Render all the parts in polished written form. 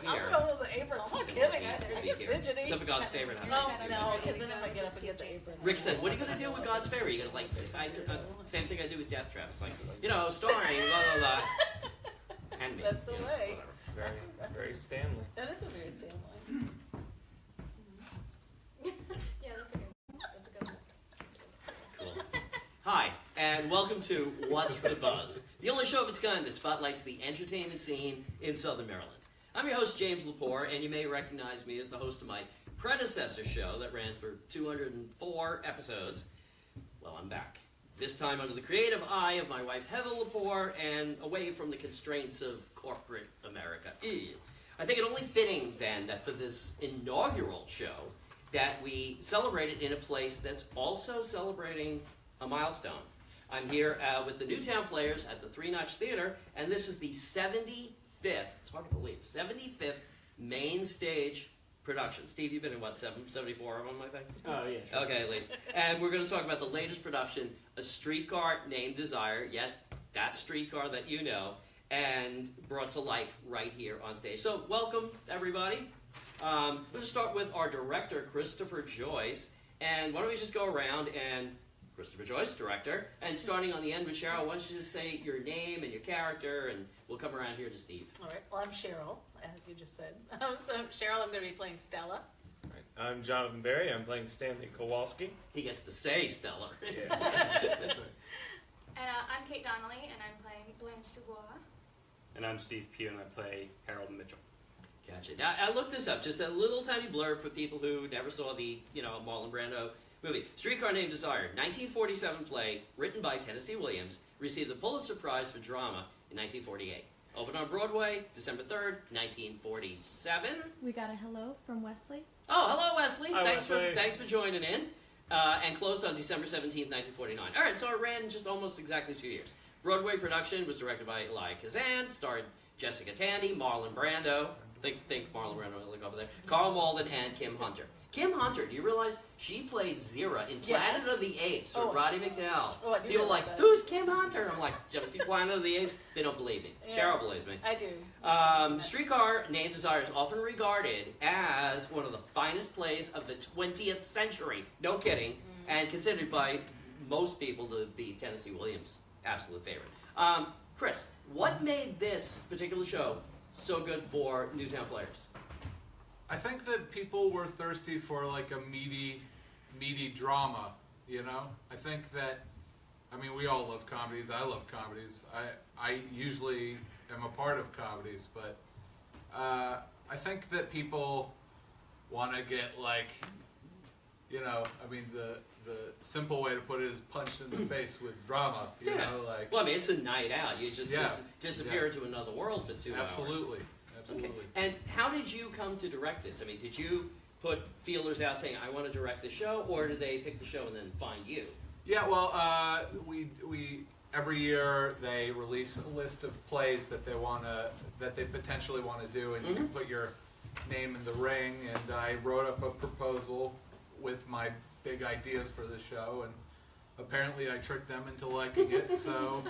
here. I'm gonna hold the apron. I'm not kidding. I get fidgety. Except for God's favorite. Oh, no, because then if I get up and get the apron. Rick said, what are you going to do with God's favor? You're going to, like, I said, same thing I do with Death Traps. Like, you know, starring, blah, blah, blah. And me. That's the way. Whatever. Very Stanley. That is a very Stanley. Yeah, that's a good one. Cool. Hi, and welcome to What's the Buzz? The only show of its kind that spotlights the entertainment scene in Southern Maryland. I'm your host, James Lepore, and you may recognize me as the host of my predecessor show that ran for 204 episodes. Well, I'm back. This time under the creative eye of my wife, Heather Lepore, and away from the constraints of corporate America. I think it only fitting, then, that for this inaugural show, that we celebrate it in a place that's also celebrating a milestone. I'm here with the Newtown Players at the Three Notch Theater, and this is the 75th, it's hard to believe, 75th main stage production. Steve, you've been in, what, 74 of them, I think? Oh, yeah. Sure. Okay, at least. And we're going to talk about the latest production, A Streetcar Named Desire. Yes, that streetcar that you know, and brought to life right here on stage. So, welcome, everybody. We're going to start with our director, Christopher Joyce. And why don't we just go around and Christopher Joyce, director, and starting on the end with Cheryl, why don't you just say your name and your character, and we'll come around here to Steve. All right. Well, I'm Cheryl, as you just said. So, Cheryl, I'm going to be playing Stella. Right. I'm Jonathan Berry. I'm playing Stanley Kowalski. He gets to say Stellar. Yeah. I'm Kate Donnelly, and I'm playing Blanche Dubois. And I'm Steve Pugh, and I play Harold Mitchell. Gotcha. Now, I looked this up, just a little tiny blurb for people who never saw the, Marlon Brando movie. Streetcar Named Desire, 1947 play, written by Tennessee Williams, received the Pulitzer Prize for Drama in 1948. Opened on Broadway, December 3rd, 1947. We got a hello from Wesley. Oh, hello, Wesley. Hi, Wesley. Thanks for joining in. And closed on December 17th, 1949. All right, so it ran just almost exactly 2 years. Broadway production was directed by Eli Kazan, starred Jessica Tandy, Marlon Brando, think Marlon Brando, look over there, Carl Malden, and Kim Hunter. Kim Hunter, do you realize she played Zira in Planet of the Apes with Roddy McDowell? Oh, I do People are like, that. who's Kim Hunter? I'm like, did you ever see Planet of the Apes? They don't believe me. Yeah. Cheryl believes me. I do. Streetcar Named Desire is often regarded as one of the finest plays of the 20th century. No kidding. And considered by most people to be Tennessee Williams' absolute favorite. Chris, what made this particular show so good for Newtown Players? I think that people were thirsty for like a meaty drama, you know? I think that, we all love comedies. I love comedies. I usually am a part of comedies, but I think that people want to get like, the simple way to put it is punched in the face with drama, you know? Like. Well, it's a night out. You just disappear into another world for 2 hours. Absolutely. Okay. And how did you come to direct this? Did you put feelers out saying, I want to direct the show, or did they pick the show and then find you? Yeah, well, we every year they release a list of plays that they potentially want to do, and you can put your name in the ring. And I wrote up a proposal with my big ideas for the show, and apparently I tricked them into liking it. So.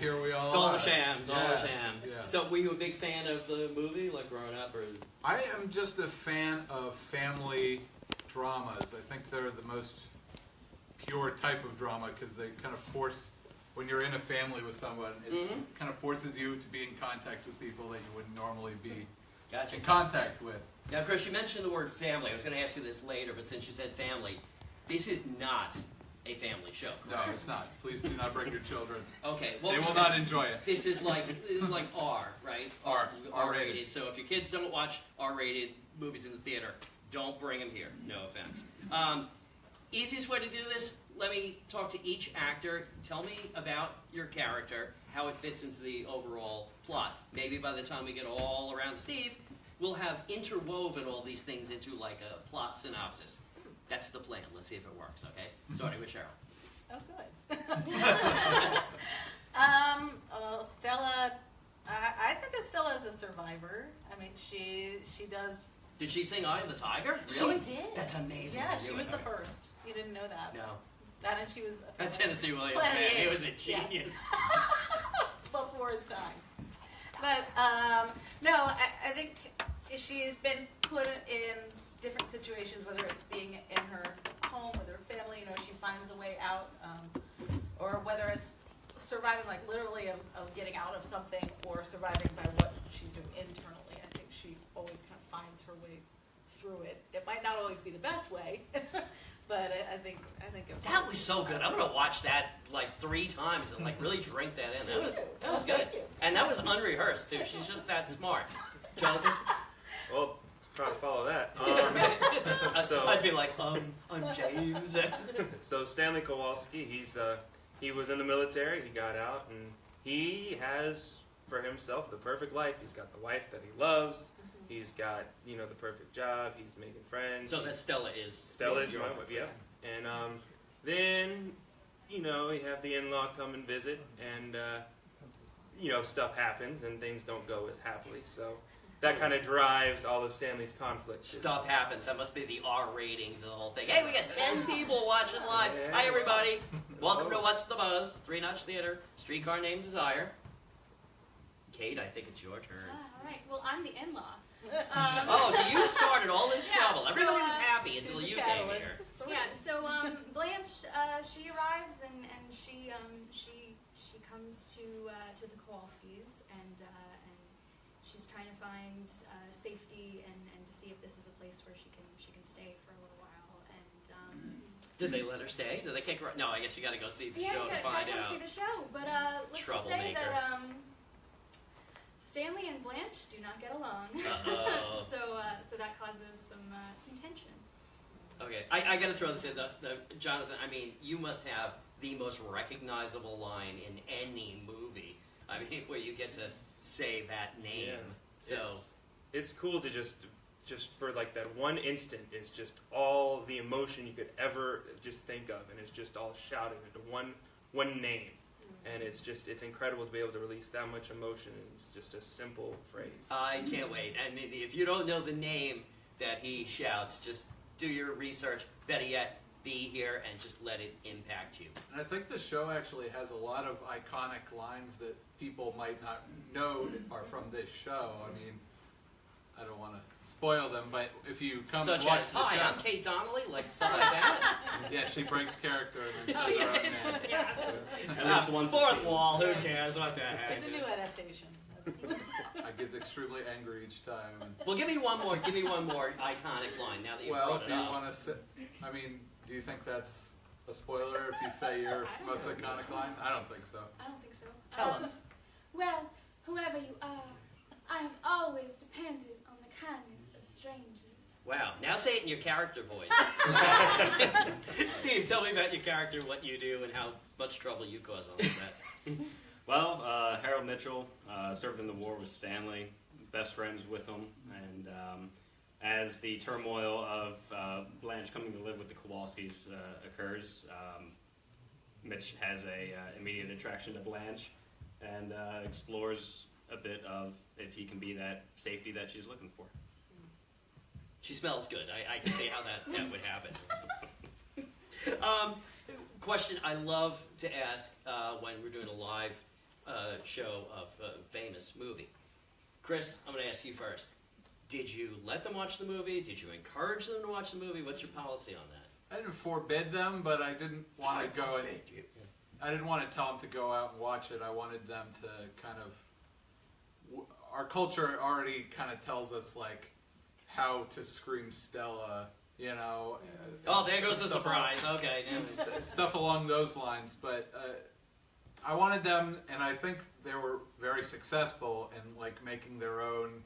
Here we all It's all are. a sham. It's all a sham. Yeah. So were you a big fan of the movie, like growing up? Or? I am just a fan of family dramas. I think they're the most pure type of drama because they kind of force, when you're in a family with someone, it kind of forces you to be in contact with people that you wouldn't normally be in contact with. Now, Chris, you mentioned the word family. I was going to ask you this later, but since you said family, this is not a family show. No, it's not. Please do not bring your children. Okay. Well, they will not enjoy it. This is like R, right? R-rated. So if your kids don't watch R-rated movies in the theater, don't bring them here. No offense. Easiest way to do this, let me talk to each actor. Tell me about your character, how it fits into the overall plot. Maybe by the time we get all around Steve, we'll have interwoven all these things into like a plot synopsis. That's the plan. Let's see if it works, okay? Starting with Cheryl. Oh, good. Stella, I think of Stella as a survivor. She does... Did she sing Eye of the Tiger? Really? She did. That's amazing. Yeah, she was the first. You didn't know that. No. That and she was... Tennessee Williams, man. He was a genius. Before his time. But, no, I think she's been put in different situations, whether it's being in her home with her family, you know, she finds a way out, or whether it's surviving, like literally of getting out of something, or surviving by what she's doing internally. I think she always kind of finds her way through it. It might not always be the best way, but I think it That was so good. I'm gonna watch that like 3 times and like really drink that in. That was good. Thank you. And that was unrehearsed too. She's just that smart. Jonathan? Well, try to follow that. So I'd be like, I'm James. So Stanley Kowalski, he was in the military. He got out, and he has for himself the perfect life. He's got the wife that he loves. He's got the perfect job. He's making friends. So that Stella is Stella is your my wife, yeah. And then you have the in-law come and visit, and stuff happens, and things don't go as happily. So that kind of drives all of Stanley's conflict. Stuff happens. That must be the R rating to the whole thing. Hey, we got 10 people watching live. Hi, everybody. Welcome to What's the Buzz? 3-Notch Theater. Streetcar Named Desire. Kate, I think it's your turn. All right. Well, I'm the in-law. Oh, so you started all this Yeah, trouble. so, Everybody was happy she's until the you came catalyst. here. Yeah. So Blanche, she arrives and she comes to the Kowalskis and she's trying to find safety and to see if this is a place where she can stay for a little while. And Did they let her stay? Did they kick her out? No, I guess you got to go see the yeah, show to gotta find come out. see the show. But let's just say Troublemaker. that Stanley and Blanche do not get along. Uh-oh. so that causes some tension. Okay, I got to throw this in. Jonathan, I mean, you must have the most recognizable line in any movie. I mean, where you get to say that name. Yeah. So It's cool to just for like that one instant, it's just all the emotion you could ever just think of, and it's just all shouted into one name. And it's incredible to be able to release that much emotion in just a simple phrase. I can't wait. I mean, if you don't know the name that he shouts, just do your research. Better yet, be here and just let it impact you. And I think the show actually has a lot of iconic lines that people might not know are from this show. I mean, I don't want to spoil them, but if you come Such and watch as, the hi, show, I'm Kate Donnelly, like something like that. yeah, she breaks character and then Oh, says yeah. her own name. Yeah, absolutely. At least once a Fourth scene. wall, who cares what the heck? It's a new adaptation. That's- I get extremely angry each time. And, Well, give me one more iconic line now that you well, brought do it you up. want to say? I mean, do you think that's a spoiler if you say your I don't most know. iconic line? I don't think so. I don't think so. Tell us. Well, whoever you are, I have always depended on the kindness of strangers. Wow, now say it in your character voice. Steve, tell me about your character, what you do, and how much trouble you cause on the set. Well, Harold Mitchell served in the war with Stanley, best friends with him, and as the turmoil of Blanche coming to live with the Kowalskis occurs, Mitch has a immediate attraction to Blanche and explores a bit of if he can be that safety that she's looking for. She smells good. I can see how that would happen. Question I love to ask when we're doing a live show of a famous movie. Chris, I'm going to ask you first. Did you let them watch the movie? Did you encourage them to watch the movie? What's your policy on that? I didn't forbid them, but I didn't want to go and I didn't want to tell them to go out and watch it. I wanted them to kind of. Our culture already kind of tells us like how to scream Stella, you know. Oh, there goes the stuff surprise. Okay. and stuff along those lines. But I wanted them, and I think they were very successful in like making their own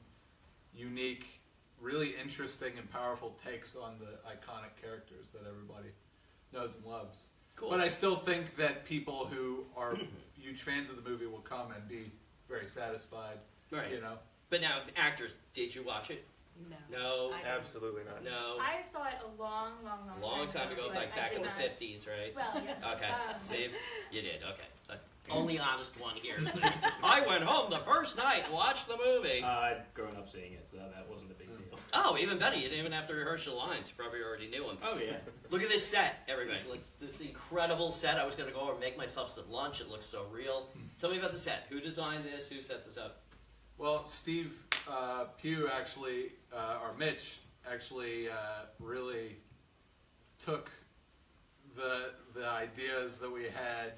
unique, really interesting and powerful takes on the iconic characters that everybody knows and loves. Cool. But I still think that people who are huge fans of the movie will come and be very satisfied. Right. You know. But now, actors, did you watch it? No. No. I don't. Absolutely not. No. I saw it a long Time ago, so like I back did in the not- 50s, right? Well, yes. Okay. See, you did. Okay. Only honest one here. So I went home the first night and watched the movie. I'd grown up seeing it, so that wasn't a big deal. Oh, even better. You didn't even have to rehearse your lines. You probably already knew them. Oh, yeah. Look at this set, everybody. Look, this incredible set. I was going to go over and make myself some lunch. It looks so real. Tell me about the set. Who designed this? Who set this up? Well, Steve Pew actually, or Mitch actually really took the ideas that we had.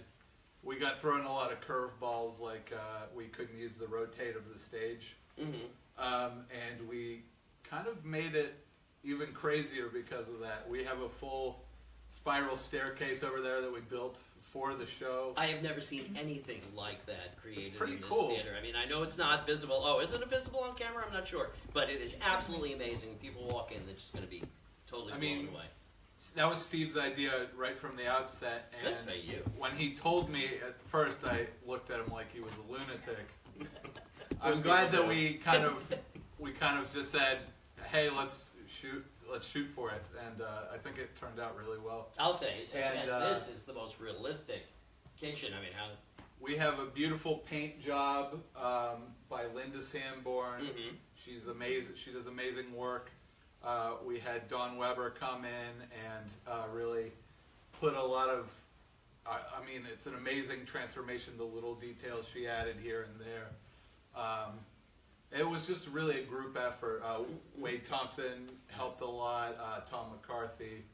We got thrown a lot of curveballs, like we couldn't use the rotate of the stage. And we kind of made it even crazier because of that. We have a full spiral staircase over there that we built for the show. I have never seen anything like that created It's pretty in this cool. theater. I mean, I know it's not visible. Oh, is it visible on camera? I'm not sure. But it is absolutely amazing. People walk in, they're just going to be totally blown away. That was Steve's idea right from the outset, and Good for you. when he told me at first, I looked at him like he was a lunatic. I'm glad that we kind of just said, "Hey, let's shoot for it," and I think it turned out really well. I'll say, it's just And, that this is the most realistic kitchen. I mean, how... We have a beautiful paint job by Linda Sanborn. Mhm. She's amazing. She does amazing work. We had Dawn Weber come in and really put a lot of, I mean, it's an amazing transformation, the little details she added here and there. It was just really a group effort. Wade Thompson helped a lot, Tom McCarthy,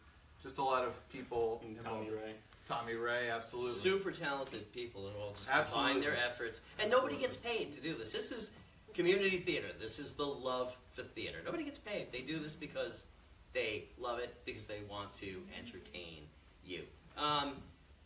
just a lot of people. And Tommy Ray. Tommy Ray, absolutely. Super talented people that all just Absolutely. combine their efforts. And nobody gets paid to do this. This is community theater. This is the love for theater. Nobody gets paid. They do this because they love it, because they want to entertain you.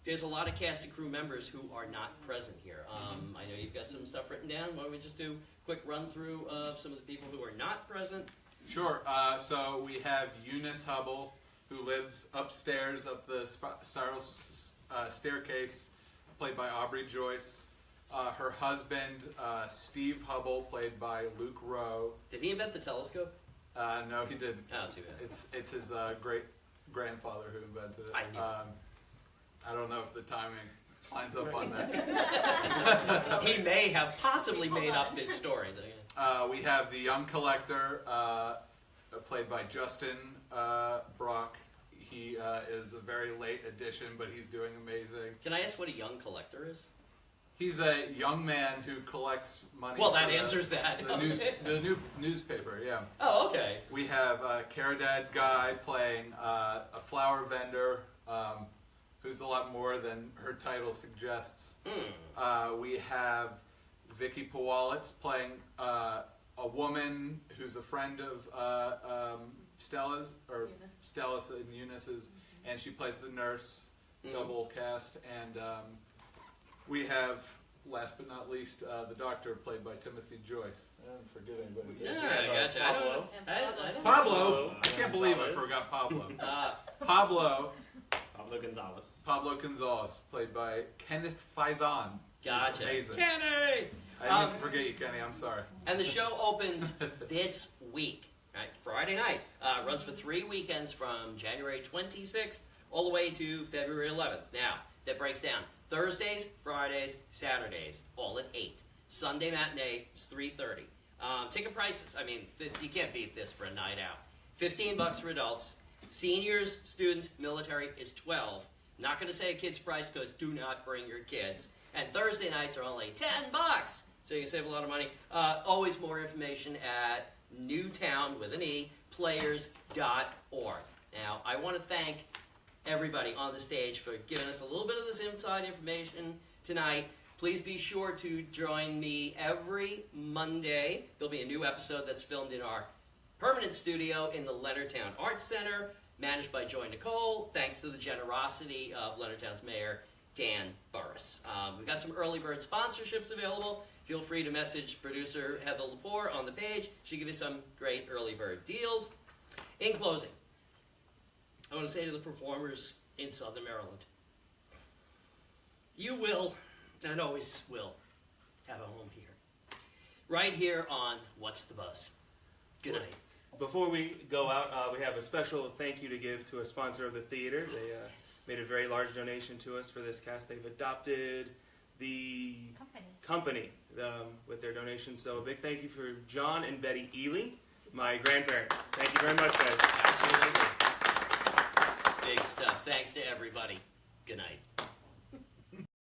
There's a lot of cast and crew members who are not present here. I know you've got some stuff written down. Why don't we just do a quick run through of some of the people who are not present? Sure. So we have Eunice Hubble, who lives upstairs up the spiral staircase, played by Aubrey Joyce. Her husband, Steve Hubble, played by Luke Rowe. Did he invent the telescope? No, he didn't. Oh, too bad. It's his great grandfather who invented it. I knew. I don't know if the timing lines up on that. He may have possibly made up this story. We have the young collector, played by Justin Brock. He is a very late addition, but he's doing amazing. Can I ask what a young collector is? He's a young man who collects money. Well, for that answers that. The new newspaper, yeah. Oh, okay. We have Caridad Guy playing a flower vendor, who's a lot more than her title suggests. We have Vicky Powalitz playing a woman who's a friend of Stella's, or Eunice. Stella's and Eunice's, and she plays the nurse, double cast. And we have, last but not least, the doctor played by Timothy Joyce. I don't forget anybody. Yeah, I gotcha. Pablo. I don't Pablo! I can't believe I Gonzalez. forgot Pablo. Pablo Gonzalez. Pablo Gonzalez, played by Kenneth Faison. Gotcha. Amazing. Kenny! I didn't forget you, Kenny. I'm sorry. And the show opens this week, right? Friday night. Runs for 3 weekends from January 26th all the way to February 11th. Now, that breaks down Thursdays, Fridays, Saturdays, all at 8. Sunday matinee is 3:30. Ticket prices, I mean, you can't beat this for a night out. $15 for adults. Seniors, students, military is $12. Not going to say a kid's price because do not bring your kids. And Thursday nights are only $10, so you can save a lot of money. Always more information at Newtown with an E, players.org. Now, I want to thank everybody on the stage for giving us a little bit of this inside information tonight. Please be sure to join me every Monday. There'll be a new episode that's filmed in our permanent studio in the Leonardtown Arts Center, managed by Joy Nicole, thanks to the generosity of Leonardtown's mayor, Dan Burris. We've got some early bird sponsorships available. Feel free to message producer Heather Lepore on the page. She'll give you some great early bird deals. In closing, I want to say to the performers in Southern Maryland, you will, and always will, have a home here. Right here on What's the Buzz. Good night. Before we go out, we have a special thank you to give to a sponsor of the theater. They made a very large donation to us for this cast. They've adopted the company with their donation. So a big thank you for John and Betty Ely, my grandparents. Thank you very much, guys. Absolutely. Big stuff. Thanks to everybody. Good night.